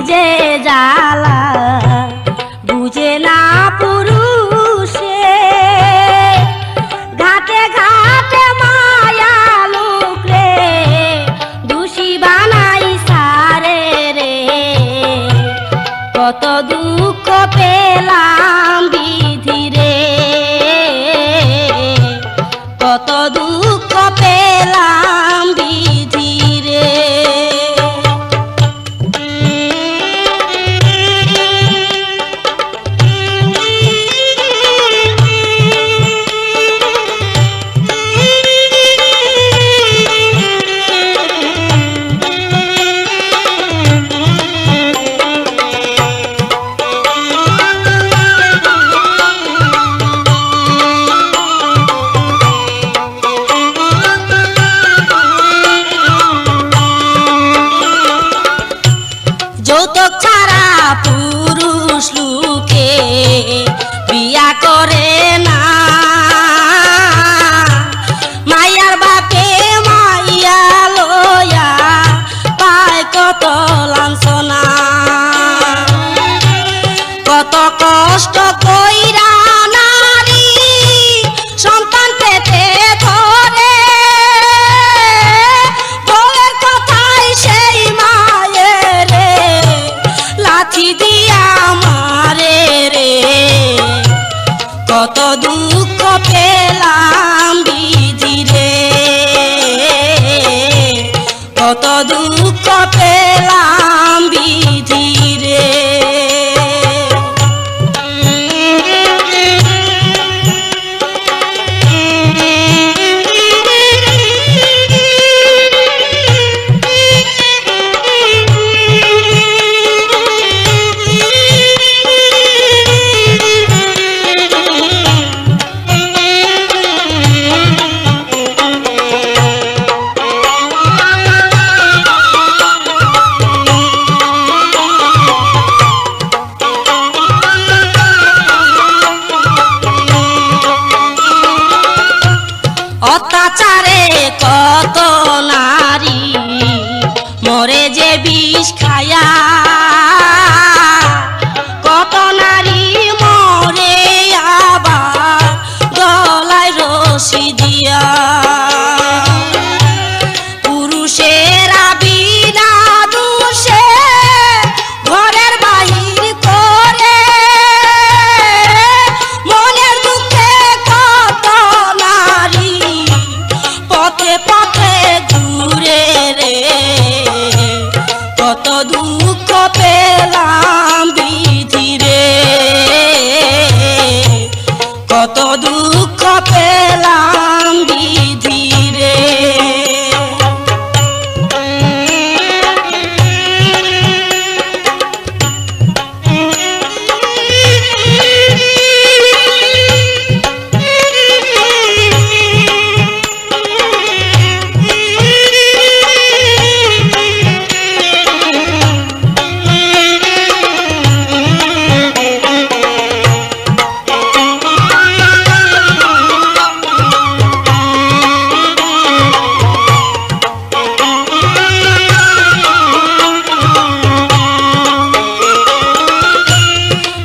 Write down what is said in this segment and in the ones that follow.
যে জ্বালা বুঝে না পুরুষে ঘাটে ঘাটে মায়া লোকরে দোষী বানাই সারে রে কত দুঃখ পেলাম বিধি রে কত দুঃখ পেলাম বিধি রে যৌতুক ছাড়া পুরুষ লোকে বিয়া করে না মাইয়ার বাপে মাইয়া লয়া পায় কত লাঞ্ছনা কত কষ্ট কইরা নারী সন্তান পেতে ধরে বউয়ের কথাই সেই মায়ের লাথি দিয়া মারে রে কত দুঃখ পেলাম বিধি রে কত দুঃখ পেলাম বিধি রে অত্যাচারে কত নারী মরে যে বিষ খায়া কত নারী মরে আবার গলায় রশি দিয়া পুরুষেরা বিনা দোষে ঘরের বাহির করে মনের দুঃখে কত নারী পথে পথে ঘুরে রে কত দুঃখ পেলাম বিধি রে কত দুঃখ পেলাম বিধি রে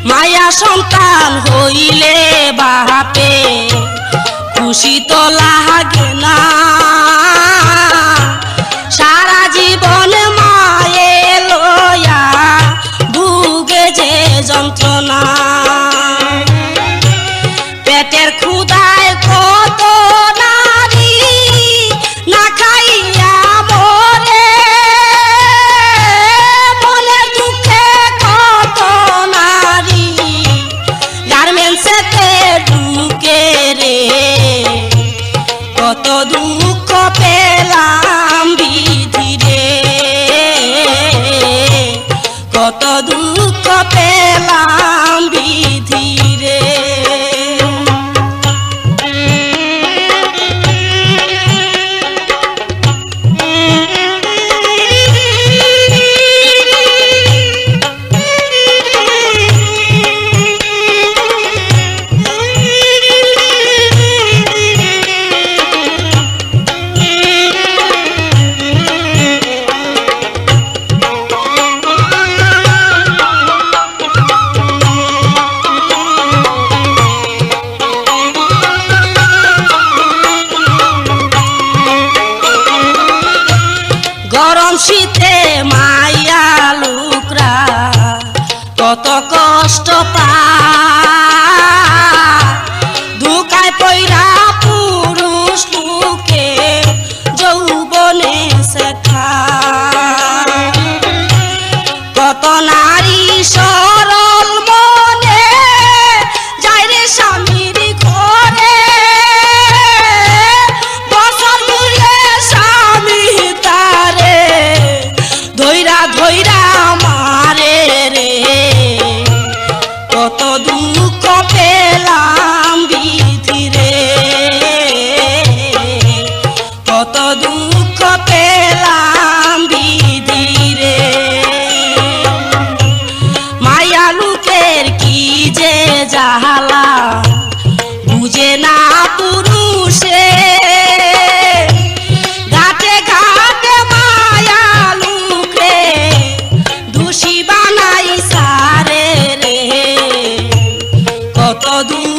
মায়া সন্তান হইলে বাপে খুশি তো লাগে না সারা জীবন মায়ে লয়া ভুগে যে যন্ত্রণা পেটের ক্ষুধায় কত নারী না খাইয়া মরে মনের দুঃখে কত নারী গার্মেন্টসেতে ঢুকে রে কত দুঃখ পেলাম বিধি রে কত দুঃখ পেলাম বিধি রে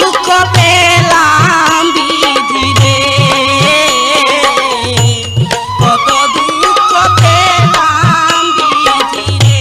দুঃখ পেলাম বিধি রে, কত দুঃখ পেলাম বিধি রে,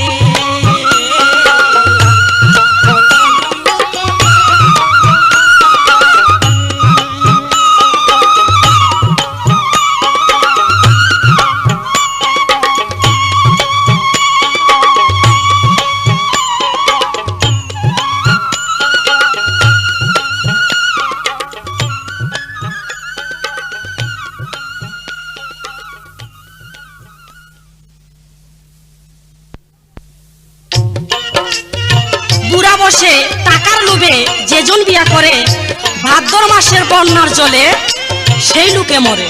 বুড়া বসে টাকার লোভে যেজন বিয়া করে ভাদ্র মাসের বন্যার জলে সেই লোকে মরে।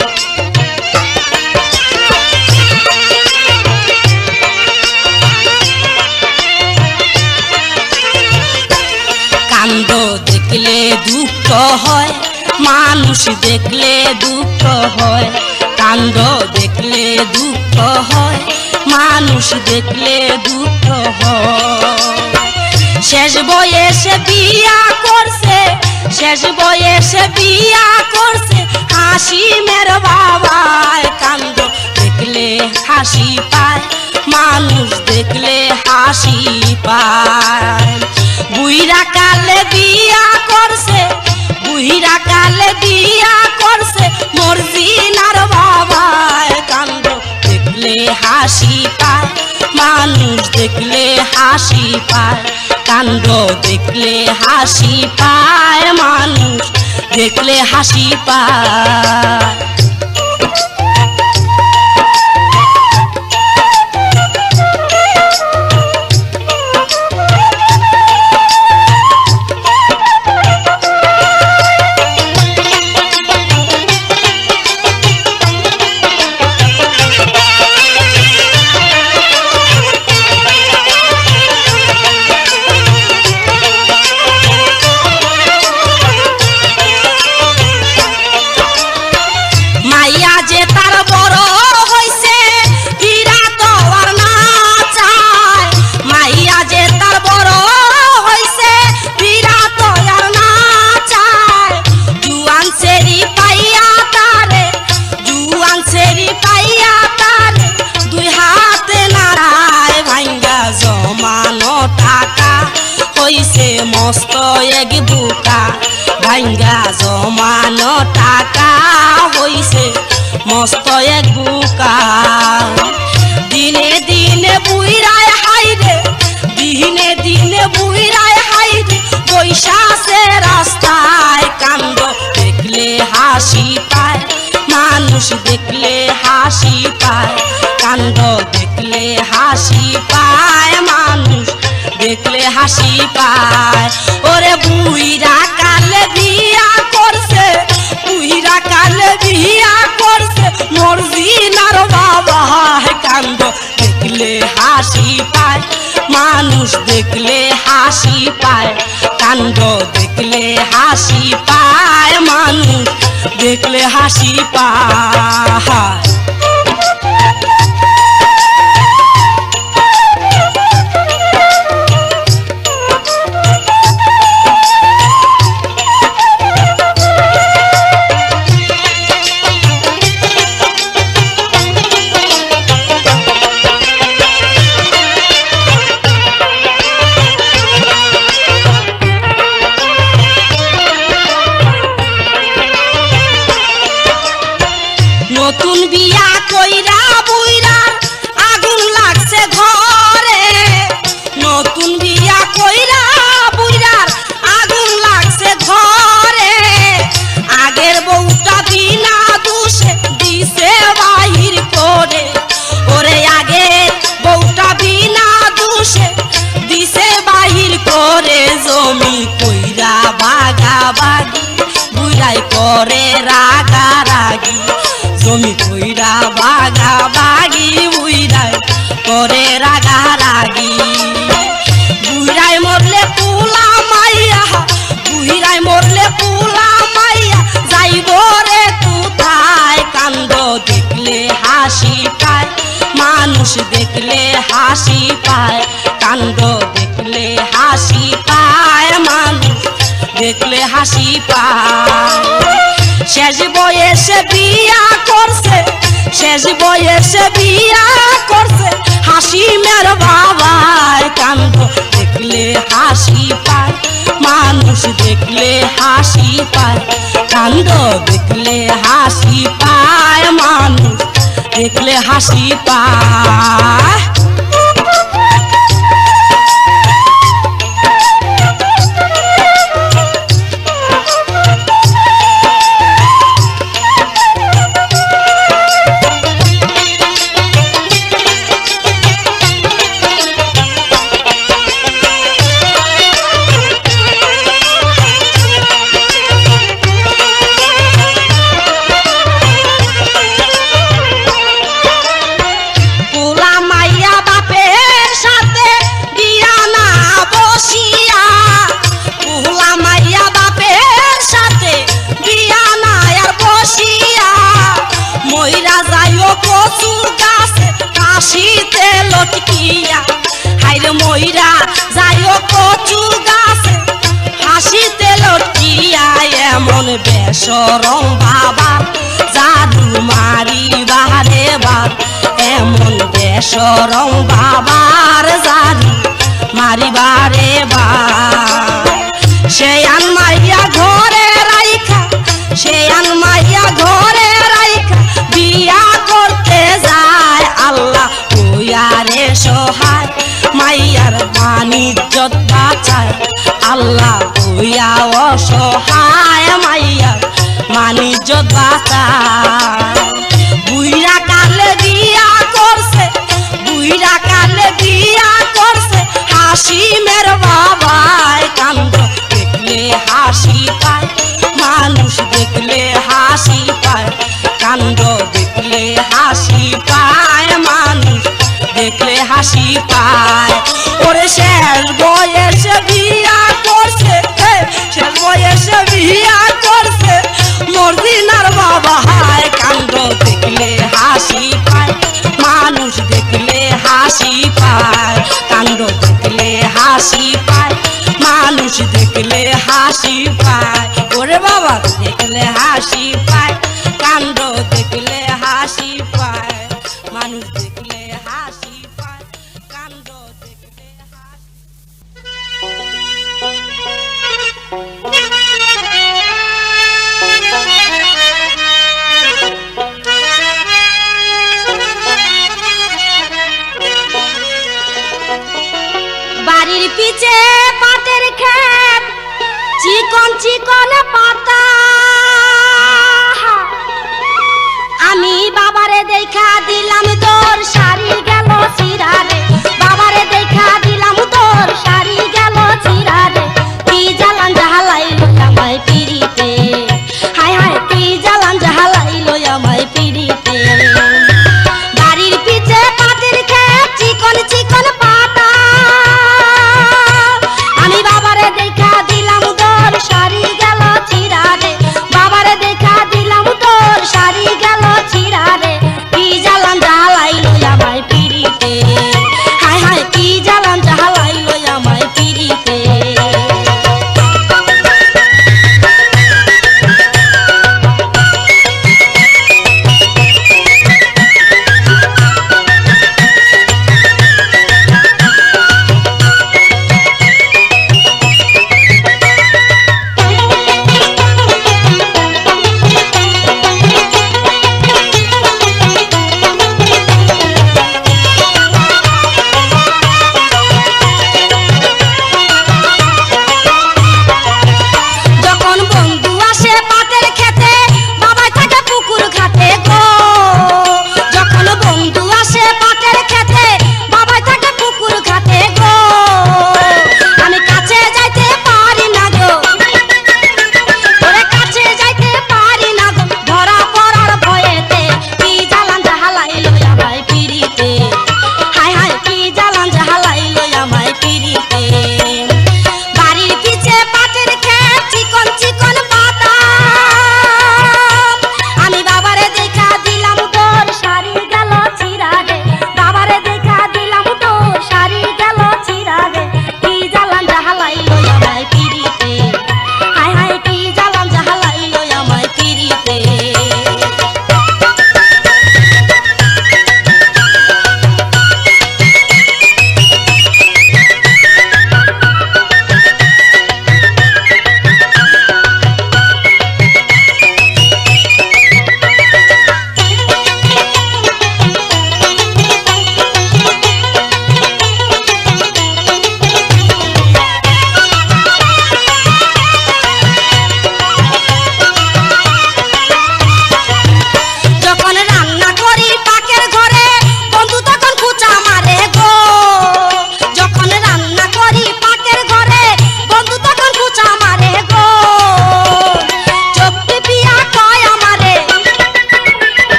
কান্দ দেখলে দুঃখ হয়, মানুষ দেখলে দুঃখ হয়, কান্দ দেখলে দুঃখ হয়, মানুষ দেখলে দুঃখ হয়। শেষ বয়সে বিয়া করছে, শেষ বয়সে বিয়া করছে হাসি মের বাবায়, কান্দ দেখলে হাসি পায়, মানুষ দেখলে হাসি পায়। বুইরা কালে বিয়া করছে, বুইরা কালে বিয়া করছে মর্জিনার বাবায়, কান্দ দেখলে হাসি পায়, মানুষ দেখলে হাসি পায়, কান্দ দেখলে হাসি পায়, মানুষ দেখলে হাসি পায়। মস্ত এক বুকা ভাঙ্গা জমানো টাকা হইছে মস্ত এক বুকা। দিনে দিনে বুইরায় হাইরে, দিনে দিনে বুইরায় হাইরে বৈশাসে রাস্তায়, কান্দ দেখলে হাসি পায়, মানুষ দেখলে হাসি পায়, কান্দ দেখলে হাসি পায়, মানুষ দেখলে হাসি পায়। ওরে বুইরা কালে বিয়া করছে, বুইরা কালে বিয়া করছে মর্জিনার বাবা, কান্দ দেখলে হাসি পায়, মানুষ দেখলে হাসি পায়, কান্দ দেখলে হাসি পায়, মানুষ দেখলে হাসি পায়। নতুন বিয়া কইরা বুইরার আগুন লাগছে ঘরে, নতুন বিয়া কইরা বুইরার আগুন লাগছে ঘরে, আগের বউটা বিনা দোষে দিছে বাহির করে, ওরে আগের বউটা বিনা দোষে দিছে বাহির করে, জমি কইরা বাগাবাগি বুইরাই করে রাগারাগি, জমি কইরা বাগাবাগি বুইরাই করে রাগারাগি। বুইরাই মরলে পুলা মাইয়া, বুইরাই মরলে পুলা মাইয়া যাইব রে কোথায়, কান্দ দেখলে হাসি পায়, মানুষ দেখলে হাসি পায়, কান্দ দেখলে হাসি পায়, মানুষ দেখলে হাসি পায়। শেষ বয়সে বিয়া করছে, শেষ বয়সে বিয়া করছে হাসিমের বাবায়। কান্দ দেখলে হাসি পায়, মানুষ দেখলে হাসি পায়। কান্দ দেখলে হাসি পায়, মানুষ দেখলে হাসি পায়। মইরা যাইও কচু গাছে হাসিতে লটকিয়া। এমন বেশরম বাবা জাদু মারি বারে বার, এমন বেশরম বাবার জাদু মারি বারে বার। সে আনমাইয়া ঘরে রাইখা, সে আনমাইয়া ঘরে রাইখা বিয়া করতে যায়। আল্লাহ ওয়ারে সহায়, মাইয়ার মানিজ্জত বাঁচায়। আল্লাহ হইয়া অসহায়, মাইয়ার মানিজ্জত বাঁচায়। বুইরা কালে বিয়া করছে, বুইরা কালে বিয়া করছে হাসিমের বাবায়। কান্দ দেখলে হাসি পায়, মানুষ দেখলে হাসি পায়। কান্দ দেখলে হাসি পায়, মানুষ দেখলে হাসি পায়। ওরে শেষ বয়সে বিয়া করছে, শেষ বয়সে বিয়া করছে মর্জিনার বাবা। হায় কান্দ দেখলে হাসি পায়, মানুষ দেখলে হাসি পায়। কান্দ দেখলে হাসি পায়, মানুষ দেখলে হাসি পায়। ওরে বাবা দেখলে হাসি পায়, কান্দ দেখলে হাসি পায়, মানুষ দেখলে হাসি পায়, কান্দ দেখলে হাসি। বাড়ির পিছে পাটের ক্ষেত, চিকন চিকন পাতা। আমি বাবারে দেখা দিলাম তোর শাড়ি গেল চিরারে, বাবারে দেখা দিলাম তোর শাড়ি গেল চিরারে। কি জ্বালান জ্বালাইলো আমায় পিড়িতে, হায় হায় কি জ্বালান জ্বালাইলো আমায় পিড়িতে। বাড়ির পিছে পাটের ক্ষেত, চিকন চিকন পাতা। আমি বাবারে দেখা দিলাম তোর শাড়ি গেল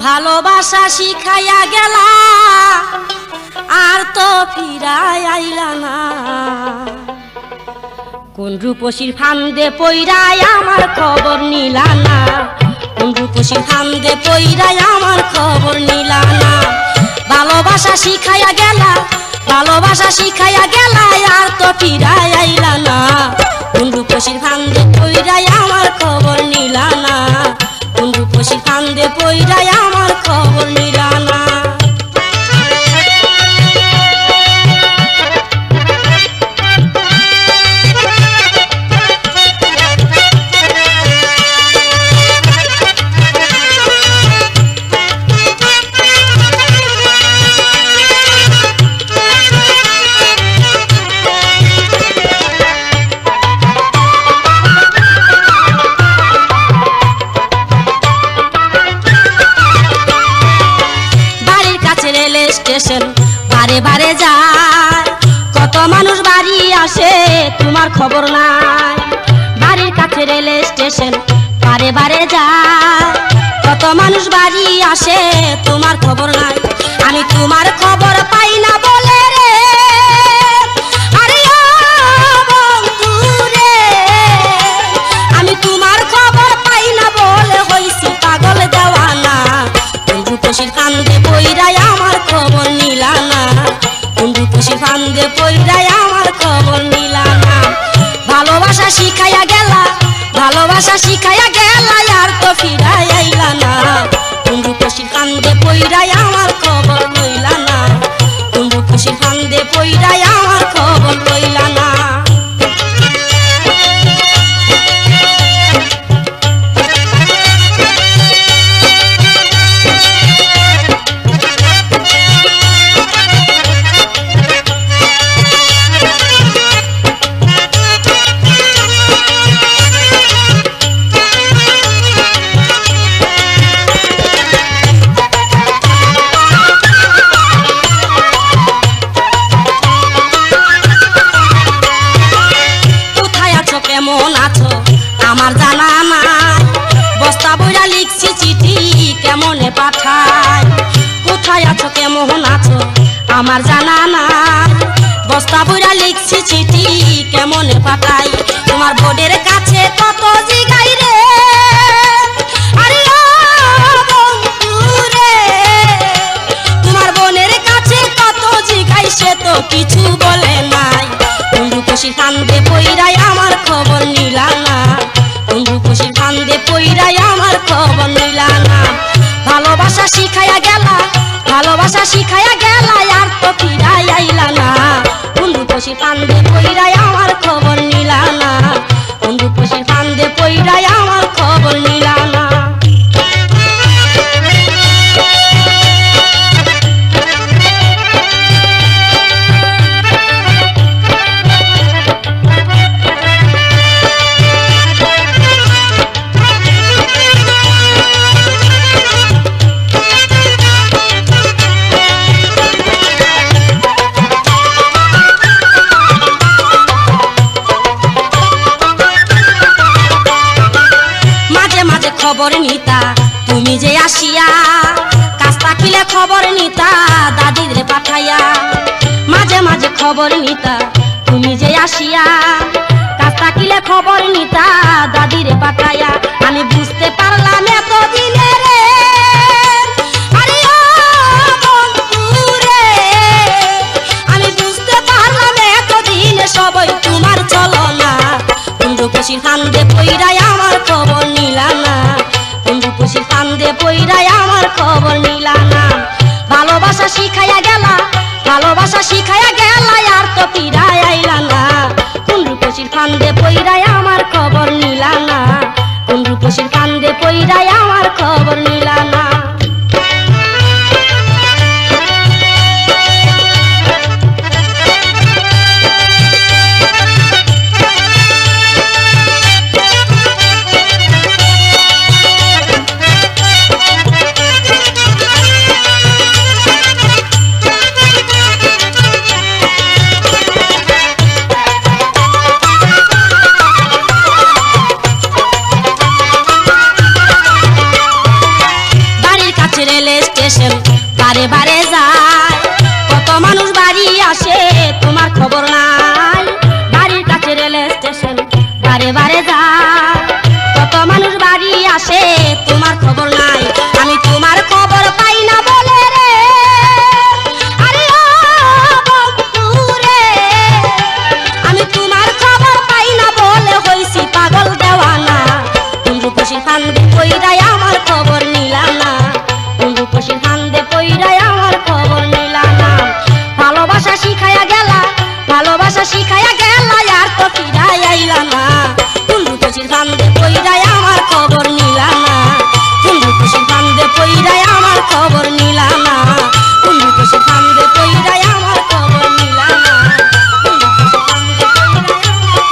ভালোবাসা শিখাইয়া গেলা আর তো ফিরাই আইলা না। কোন রূপসীর ফান্দে পইরাই আমার খবর নিলা না, কোন রূপসীর ফান্দে পইরাই আমার খবর নিলা না। ভালোবাসা শিখাইয়া গেলা, ভালোবাসা শিখাইয়া গেলা আর তো ফিরাই আইলা না। কোন রূপসীর ফান্দে পইরাই আমার খবর নিলা না, কোন রূপসীর ফান্দে পইরাই আমার খবর নিলা না। বারে বারে যায় কত মানুষ বাড়ি আসে তোমার খবর নাই। বাড়ির কাছে রেল স্টেশন বারে বারে যায় কত মানুষ বাড়ি আসে তোমার খবর নাই। আমি তোমার খবর পাই না বলে রে, আরে ও বন্ধু রে, আমি তোমার খবর পাই না বলে হইছি পাগল দেওয়ানা। কোন রূপসীর কান্দে পইরাই আমার খবর নিলা না, কোন রূপসীর ফান্দে পইরাই আমার খবর নিলা না। ভালোবাসা শিখাইয়া গেলা, ভালোবাসা শিখাইয়া গেলা আর তো ফিরাই আইলা না। কোন রূপসীর ফান্দে পইরাই আমার খবর লইলা না, কোন রূপসীর ফান্দে পইরাই আমার খবর লইলা না। কেমন আছো আমার জানা নাই, বস্তা বইরা লিখছি চিঠি কেমনে পাঠাই। কোথায় আছো কেমন আছো আমার জানা নাই, বস্তা বইরা লিখছি চিঠি কেমনে পাঠাই। তোমার বোর্ডের কাছে কত জিগাই রে, আরে ও বন্ধু রে, তোমার বোনের কাছে কত জিগাই সে তো কিছু বলে নাই। কোন রূপসীর ফান্দে পইরাই আমার খবর নিলা না, কোন রূপসীর ফান্দে পইরাই আমার খবর নিলা না। ভালোবাসা শিখাইয়া গেলা, ভালোবাসা শিখাইয়া গেলা আর তো ফিরাই আইলা না। কোন রূপসীর ফান্দে পইরাই আমার খবর নিলা না, কোন রূপসীর ফান্দে পইরাই আমার খবর নিলা না। খবর নিতা তুমি যে আসিয়া, কাস্তা খিলে খবর নিতা দাদিরে পাঠাইয়া। মাঝে মাঝে খবর নিতা তুমি যে আসিয়া, কাস্তা খিলে খবর নিতা দাদিরে পাঠাইয়া। আমি বুঝতে পারলাম এত দিনে রে, আরে ও বন্ধু রে, আমি বুঝতে পারলাম এত দিনে সবাই তোমার চলো না। কোন রূপসীর ফান্দে পইরাই আমার খবর নিলা না, কোন রূপসীর ফান্দে পইরাই আমার খবর নিলা না। ভালোবাসা শিখাইয়া গেলা, ভালোবাসা শিখাইয়া গেলা আর তো ফিরাই আইলা না। কোন রূপসীর ফান্দে পইরাই আমার খবর নিলা না, কোন রূপসীর ফান্দে পইরাই আমার খবর নিলা না। স্টেশন বারে বারে যায়, কত মানুষ বাড়ি আসে তোমার খবর নাই। বাড়ির কাছে রেল স্টেশন বারে বারে যায়, কত মানুষ বাড়ি আসে তোমার খবর নাই। আমি তোমার খবর পাই না বলে রে, আরে ও বন্ধু রে, আমি তোমার খবর পাই না বলে হইছি পাগল দেওয়ানা। কোন রূপসী ফান্দে পইরাই আমার খবর নিলাম না, কোন রূপসী ফান্দে পইরাই আমার খবর নিলাম না। ভালোবাসা শিখাইয়া গেলা, ভালোবাসা শিখাইয়া গেলা, আর তো ফিরাই আইলা না। কোন রূপসীর ফান্দে পইরাই আমার খবর নিলাম না, কোন রূপসীর ফান্দে পইরাই আমার খবর নিলাম না, কোন রূপসীর ফান্দে পইরাই আমার খবর নিলাম না, কোন রূপসীর ফান্দে পইরাই আমার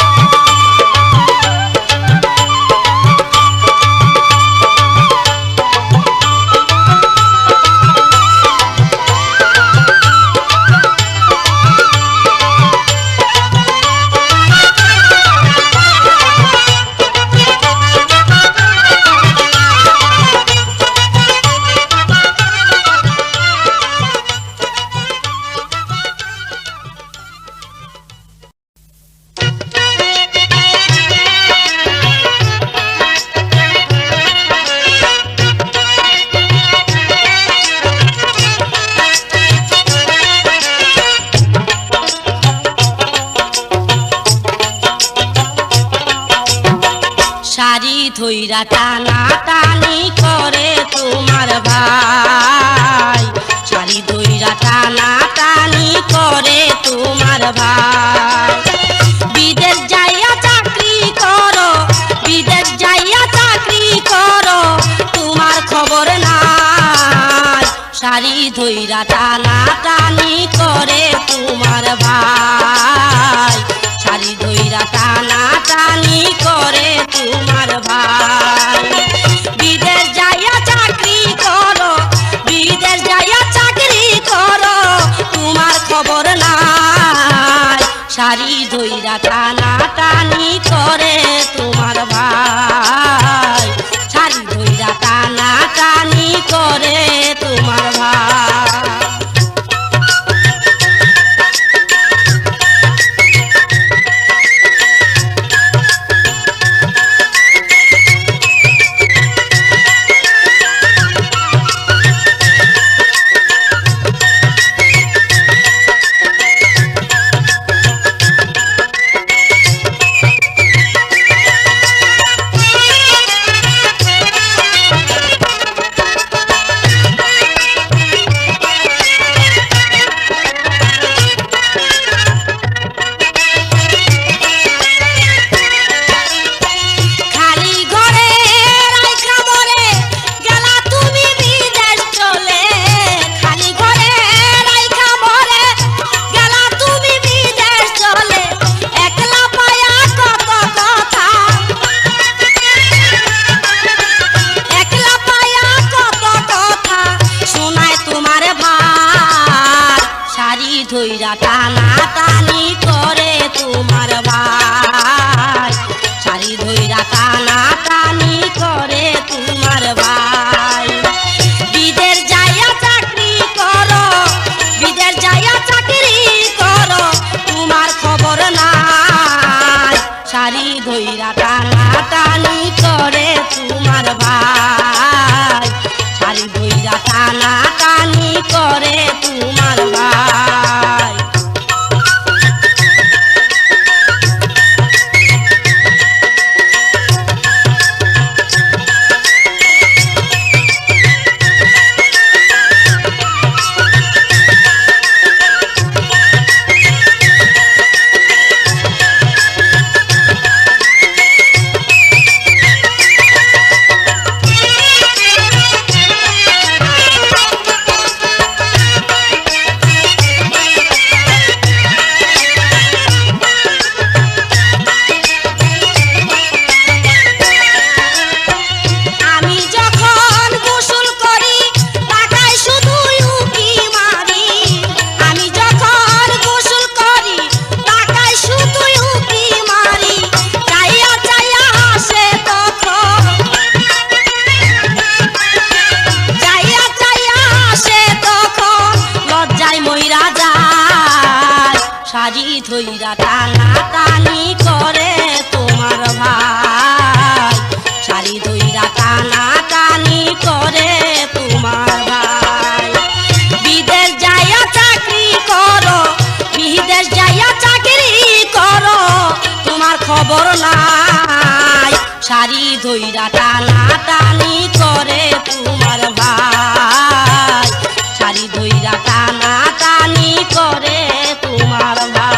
শাড়ি ধইরা টানা টানি করে তোমার ভাই, শাড়ি ধইরা টানা টানি করে তোমার ভাই। বিদেশ যাইয়া চাকরি করো, বিদেশ যাইয়া চাকরি করো, তোমার খবর নাই। শাড়ি ধইরা টানা টানি করে তোমার ভাই, শাড়ি ধইরা টানা টানি করে তোমার ভাই। বিদেশ যাইয়া চাকরি করো, বিদেশ যাইয়া চাকরি করো, তোমার খবর নাই। শাড়ি ধইরা টানা টানি করে তোমার ভাই, শাড়ি ধইরা টানা টানি করে তোমার ভাই। শাড়ি ধইরা টানা টানি করে তোমার ভাই, শাড়ি ধইরা টানা টানি করে তোমার ভাই। বিদেশ যাইয়া চাকরি করো, বিদেশ যাইয়া চাকরি করো, তোমার খবর নাই, শাড়ি ধইরা টানা টানি করে তোমার ভাই, শাড়ি ধইরা টানা টানি করে তোমার ভাই।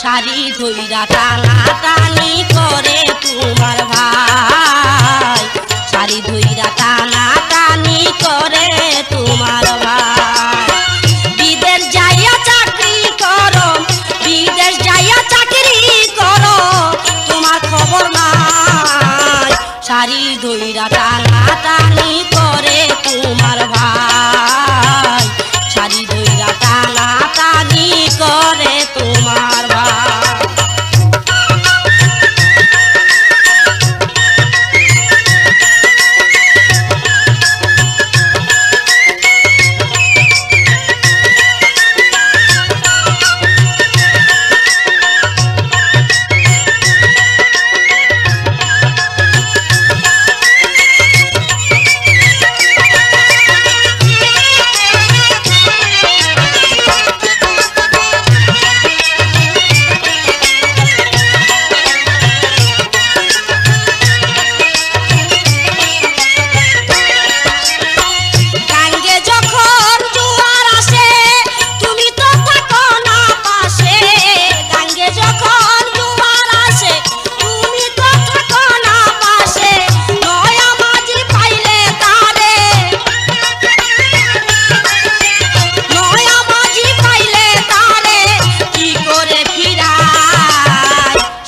শাড়ি ধইরা টানা টানি করে তোমার ভাই, শাড়ি ধইরা টানা টানি করে তোমার ভাই। বিদেশ যাইয়া চাকরি করো, বিদেশ যাইয়া চাকরি করো, তোমার খবর নাই, শাড়ি ধইরা টানা টানি করে তোমার ভাই, শাড়ি ধইরা টানা টানি করে তোমার ভাই।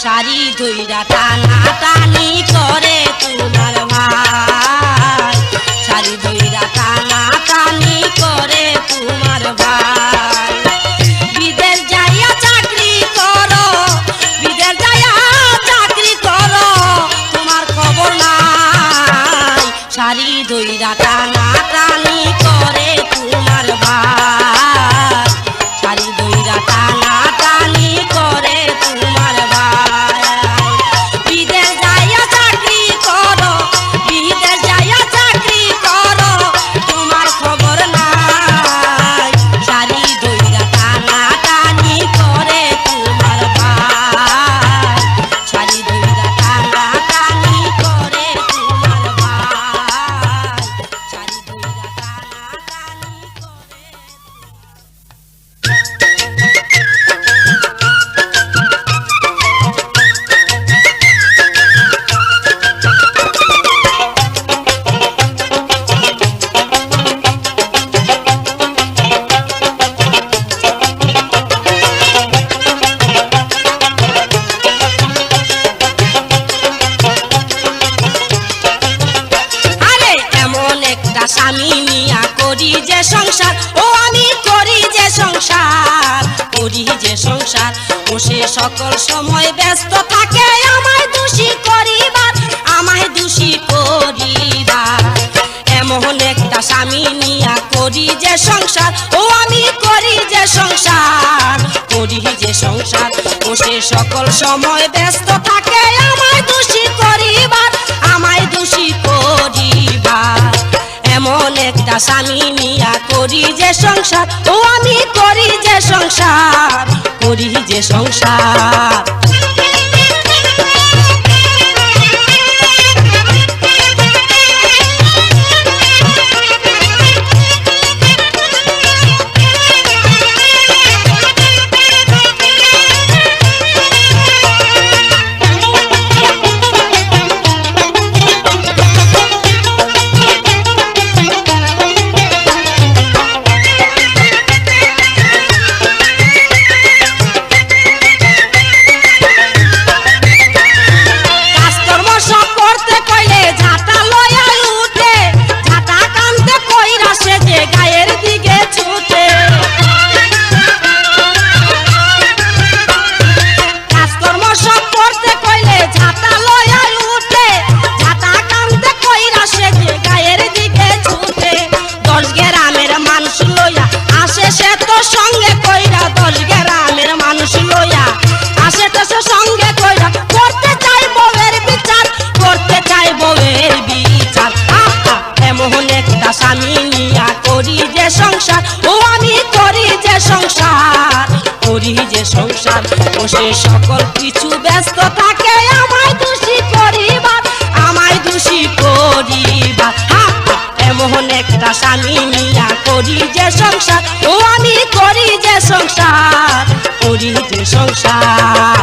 শাড়ি ধইরা টানা টানি করে তোমার ভাই, শাড়ি ধইরা টানা টানি করে তোমার ভাই। বিদেশ যাইয়া চাকরি করো, বিদেশ যাইয়া চাকরি করো, তোমার খবর নাই, শাড়ি ধইরা টানা টানি করে তোমার ভাই, শাড়ি ধইরা টানা টানি করে তোমার ভাই। বিদেশ যাইয়া চাকরি করো, বিদেশ যাইয়া চাকরি করো, তোমার খবর নাই, শাড়ি ধইরা টানা টানি করে তোমার ভাই, শাড়ি ধইরা টানা টানি করে তোমার ভাই, শাড়ি ধইরা টানা টানি স্বামী মিয়া করি যে সংসার, ও আমি করি যে সংসার, করি যে সংসার, ও সে সকল সময় ব্যস্ত থাকে আমায় দোষী করিবার, আমায় দোষী করিবার। এমন একটা স্বামী মিয়া করি যে সংসার, ও আমি করি যে সংসার, করি যে সংসার, ও সে সকল সময় ব্যস্ত থাকে আমায় দোষী করিবার, আমায় দোষী করিবার। এমন একটা স্বামী নিয়া করি যে সংসার, ও আমি করি যে সংসার, করি যে সংসার। স্বামী নিয়া করি যে সংসার, ও আমি করি যে সংসার, করি যে সংসার। ও সে সকল কিছু ব্যস্ত থাকে আমায় দোষী করিবার, আমায় দোষী করিবার। এমন একটা স্বামী নিয়া করি যে সংসার, ও আমি করি যে সংসার, করি যে সংসার।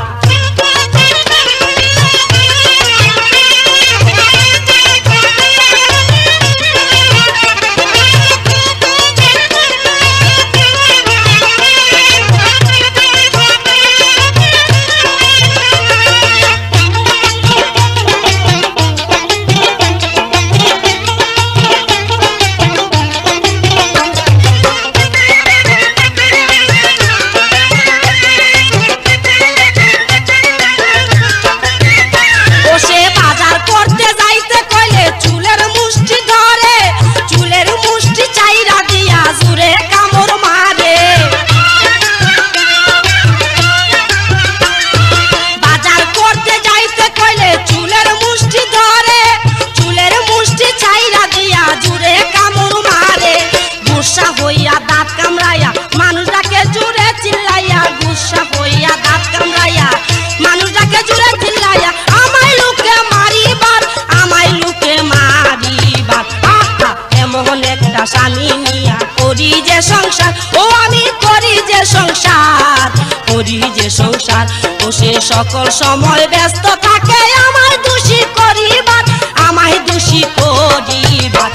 স্বামী নিয়া করি যে সংসার, ও আমি করি যে সংসার, করি যে সংসার। ও সে সকল সময় ব্যস্ত থাকে আমায় দোষী করিবার, আমায় দোষী করিবার।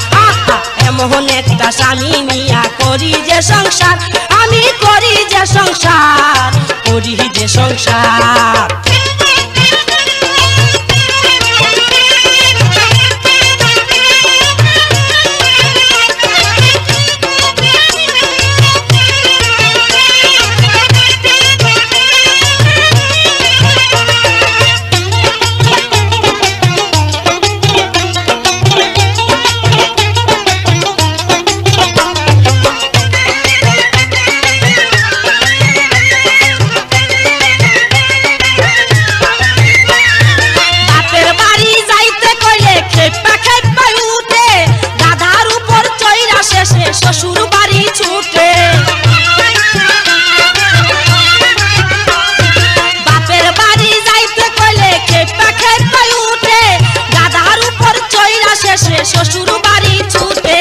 এমন একটা স্বামী নিয়া করি যে সংসার, আমি করি যে সংসার, করি যে সংসার। শ্বশুর বাড়ি ছুটে বাপের বাড়ি যাইতে কইলে খেপা খেপা উঠে, গাধার উপর চইরা শেষে শ্বশুর বাড়ি ছুটে।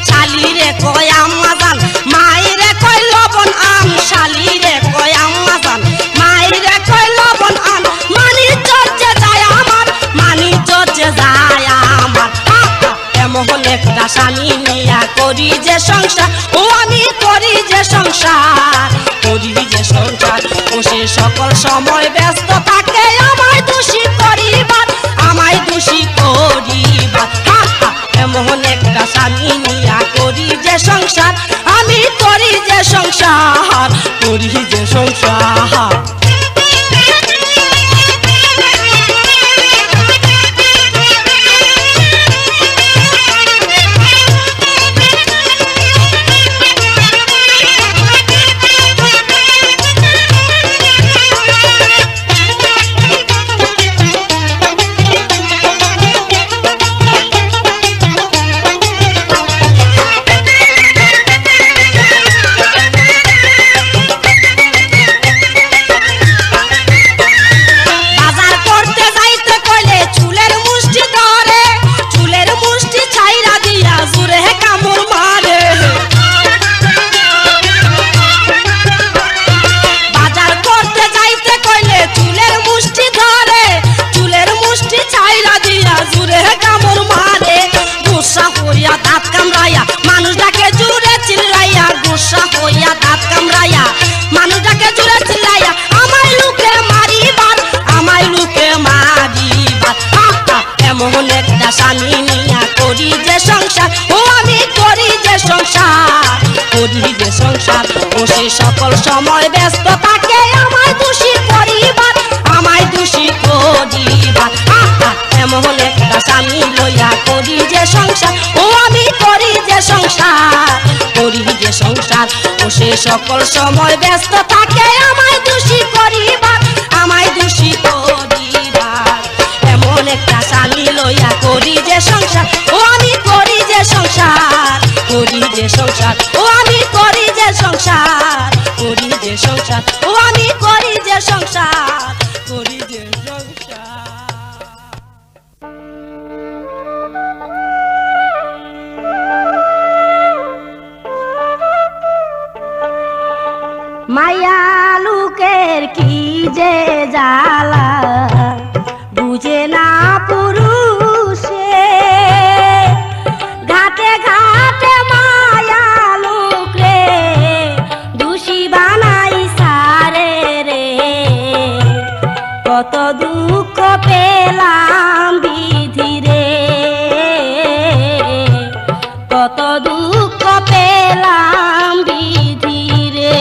শালিরে কয় আম্মা জান, মাইরে কয় লবণ আম, শালিরে কয় আম্মা জান, মাইরে কয় লবণ আম। মানি চর্চে যায় আমার, মানি চর্চে যায় আমার। এমন একটা স্বামী নিয়া করি যে সংসার, ও আমি করি যে সংসার, করি যে সংসার। ও সে সকল সময় ব্যস্ত থাকে আমায় দোষী করিবার, আমায় দোষী করিবার। এমন একটা স্বামী নিয়া করি যে সংসার, আমি করি যে সংসার, করি যে সংসার। হইয়া দাঁত কামড়াইয়া মানুষটাকে জুড়ে চিল্লাইয়া, গুসা হইয়া দাঁত কামড়াইয়া মানুষটাকে জুড়ে চিল্লাইয়া, আমায় লোকে মারিবার, আমায় লোকে মারিবার। এমন একটা স্বামী নিয়া করি যে সংসার, ও আমি করি যে সংসার, করি যে সংসার, ও সে সকল সময় ব্যস্ত থাকে আমায় দোষী করিবার, আমায় দোষী করিবার। এমন একটা স্বামী লইয়া করি যে সংসার, ও আমি করি যে সংসার, করি যে সংসার, ও সে সকল সময় ব্যস্ত থাকে আমায় দোষী করিবার, আমায় দোষী করিবার। এমন একটা স্বামী লইয়া করি যে সংসার, ও আমি করি যে সংসার, করি যে সংসার, ও আমি করি যে সংসার, করি যে সংসার, ও আমি করি যে সংসার, করি যে সংসার। মায়া লোকের কি যে জ্বালা বুঝে না পুরুষে, ঘাটে ঘাটে মায়া লোকরে দোষী বানাই সারে রে, কত দুঃখ পেলাম বিধি রে, কত দুঃখ পেলাম বিধি রে।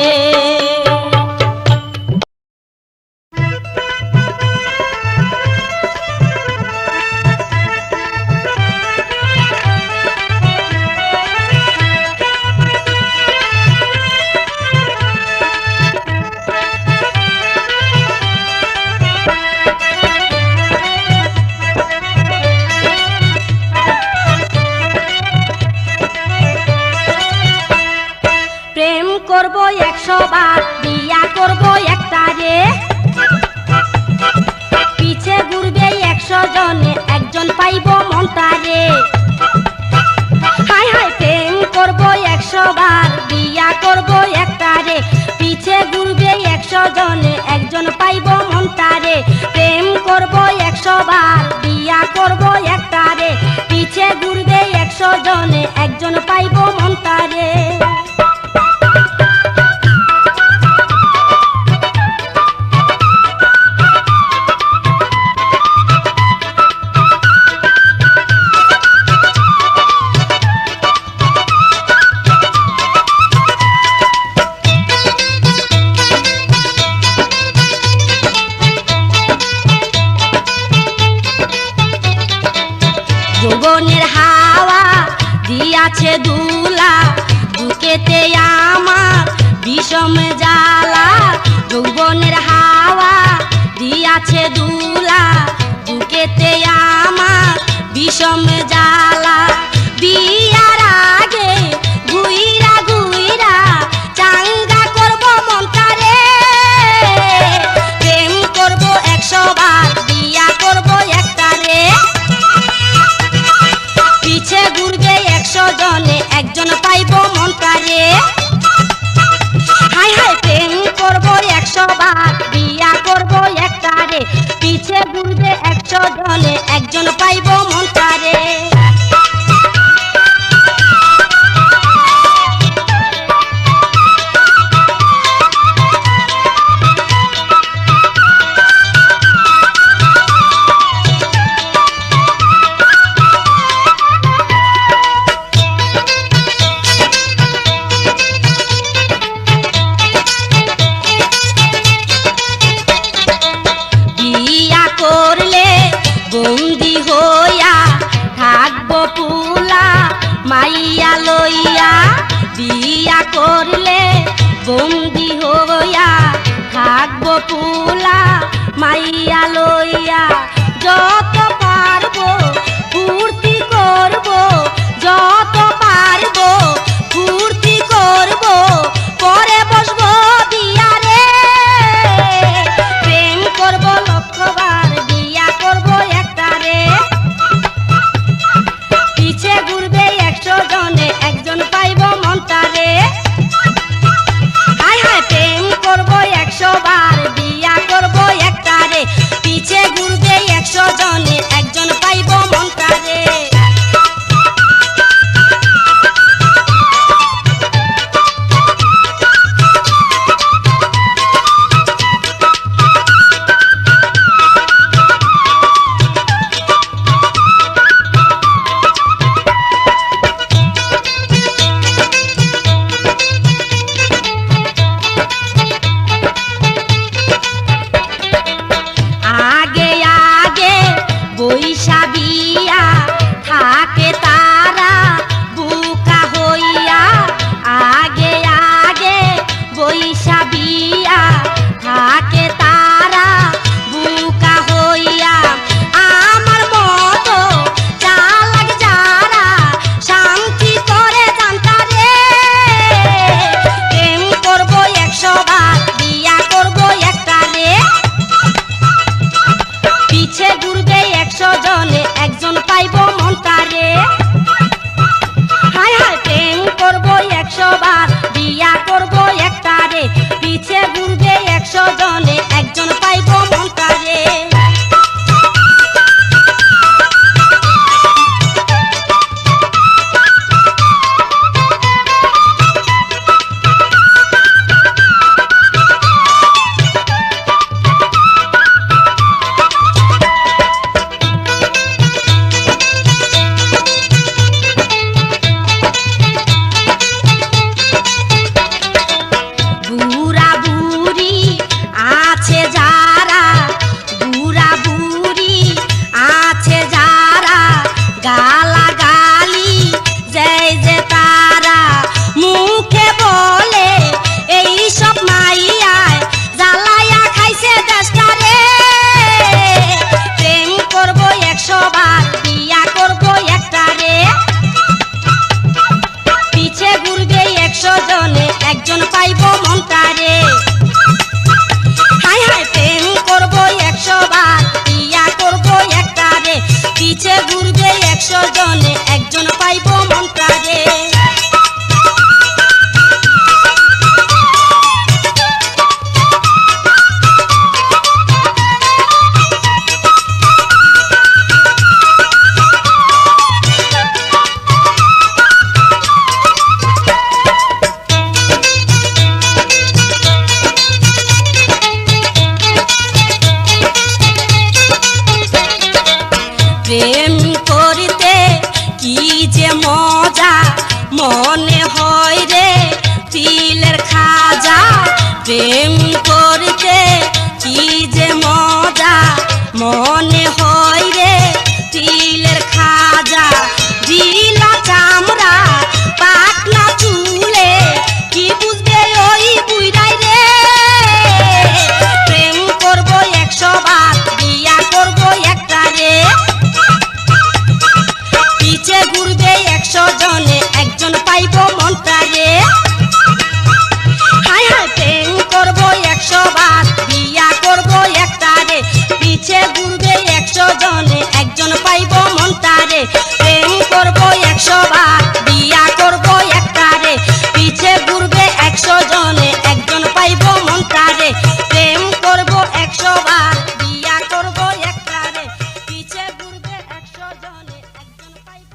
প্রেম করব 100 বার, বিয়া করব একটা রে, পিছে ঘুরবে 100 জনে, একজন পাইব মনটা রে। হাই হাই প্রেম করব 100 বার, বিয়া করব একটা রে, পিছে ঘুরবে 100 জনে, একজন পাইব মনটা রে। প্রেম করব 100 বার, বিয়া করব একটা রে, পিছে ঘুরবে 100 জনে, একজন পাইব মনটা রে। যৌবনের হাওয়া দিয়াছে দুলা, বুকেতে আমার বিষম জ্বালা, যৌবনের হাওয়া দিয়াছে দুলা, বুকেতে আমার বিষম জ্বালা। বিয়ার আগে গুইরা গুইরা চাঙ্গা করব মনটা রে, প্রেম করব 100 বার, বিয়া করব একটা রে, পিছে ঘুরবে 100 জনে, একজন পাইব মনটা রে। হাই হাই প্রেম করব 100 বার, বিয়া করব একটা রে, পিছে ঘুরবে 100 জনে, একজন পাইব মনটা রে। বিয়া করলে বন্দি হইয়া থাকবো পুলা মাইয়া লইয়া, বিয়া করলে বন্দি হইয়া থাকবো পুলা মাইয়া লইয়া, যত পারবো ফুর্তি করব, যত পারবো ফুর্তি করব, পরে বসবো বিয়া রে। প্রেম করব 100 বার, বিয়া করব একটা রে, পিছে ঘুরবে 100 জনে, একজন পাইব মনটা রে। হাই হাই প্রেম করব 100 বার, বিয়া করব একটা রে, পিছে ঘুরবে 100 জনে, একজন পাইব মনটা রে। মজা মনে হয় রে তিলের খাজা প্রেম করতে কি যে মজা মনে হয় রে তিলের খাজা জিলা চামড়া পাকনা চুলে কি বুঝবে ওই বুইড়াই রে প্রেম করবো 100 বার বিয়া করবো একটা রে পিছে ঘুরবে 100 জনে একজন পাইব মনটা রে হায় হায় প্রেম করবো 100 বার বিয়া করবো একটা রে পিছে ঘুরবে 100 জনে একজন পাইব মনটা রে প্রেম করবো 100 বার বিয়া করবো একটা রে পিছে ঘুরবে 100 জনে একজন পাইব মনটা রে প্রেম করবো 100 বার বিয়া করবো একটা রে পিছে ঘুরবে 100 জনে একজন পাইব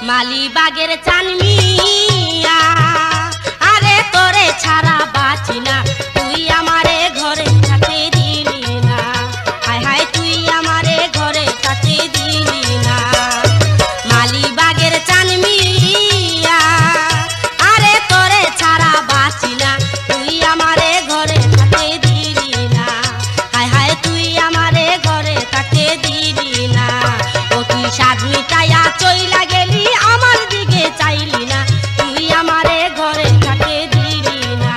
মালিবাগের চানমিয়া আরে তোরে ছাড়া বাঁচি না তুই আমারে ঘরে থাকতে দিলি না হায় হায় তুই আমারে ঘরে থাকতে দিলি না মালিবাগের চানমিয়া আরে তোরে ছাড়া বাঁচি না তুই আমারে ঘরে থাকতে দিলি না হায় হায় তুই আমারে ঘরে থাকতে দিলি না ও তুই সাত মিটাইয়া চইলা গেলি আমার দিকে চাইলি না তুই আমারে ঘরে থাকতে দিলি না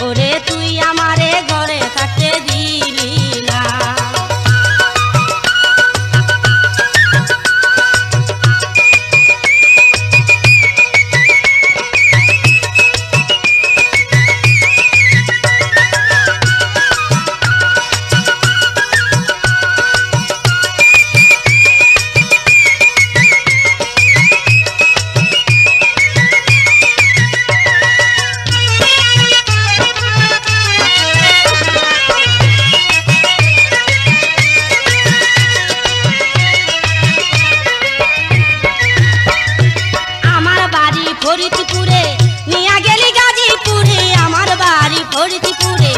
ওরে তুই আমারে ঘরে থাকতে দিলি না আমার বাড়ি ফরিদপুরে নিয়া গেলি গাজীপুরে আমার বাড়ি ফরিদপুরে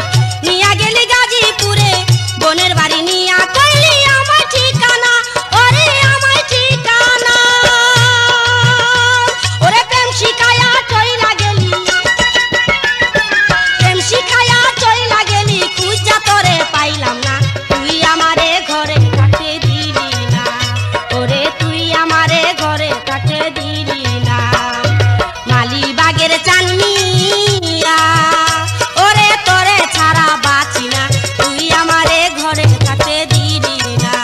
নিয়া গেলি গাজীপুরে বোনের বাড়ি নিয়া কইলি আমার ঠিকানা ওরে আমার ঠিকানা ওরে প্রেম শিখায়া চইলা গেলি প্রেম শিখায়া চইলা গেলি খুঁজা তোরে পাইলাম না তুই আমারে ঘরে থাকতে দিলি না ওরে তুই আমারে ঘরে থাকতে দিলি না মালিবাগের চানমিয়া ওরে তোরে ছাড়া বাঁচি না তুই আমারে ঘরে থাকতে দিলি না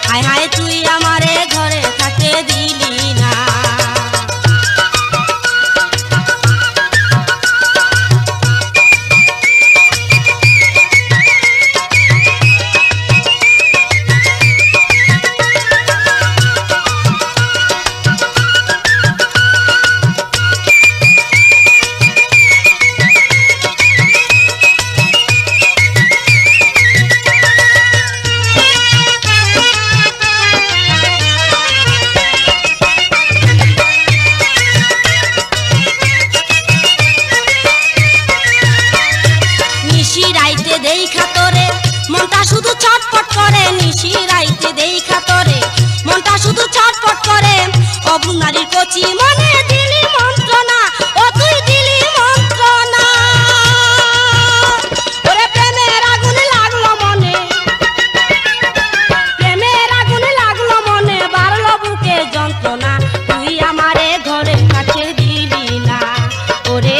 হায় হায় তুই আমারে ঘরে থাকতে দিলি না নিশি রাইতে দেখা তোরে মনটা শুধু ছটফট করে নিশি রাইতে দেখা তোরে মনটা শুধু ছটফট করে অবুনারীর কচি মনে দিলি মন্ত্রণা ও তুই দিলি মন্ত্রণা ওরে প্রেমের আগুন লাগলো মনে প্রেমের আগুন লাগলো মনে বাড়লো বুকে যন্ত্রণা তুই আমারে ঘরে থাকতে দিলি না ওরে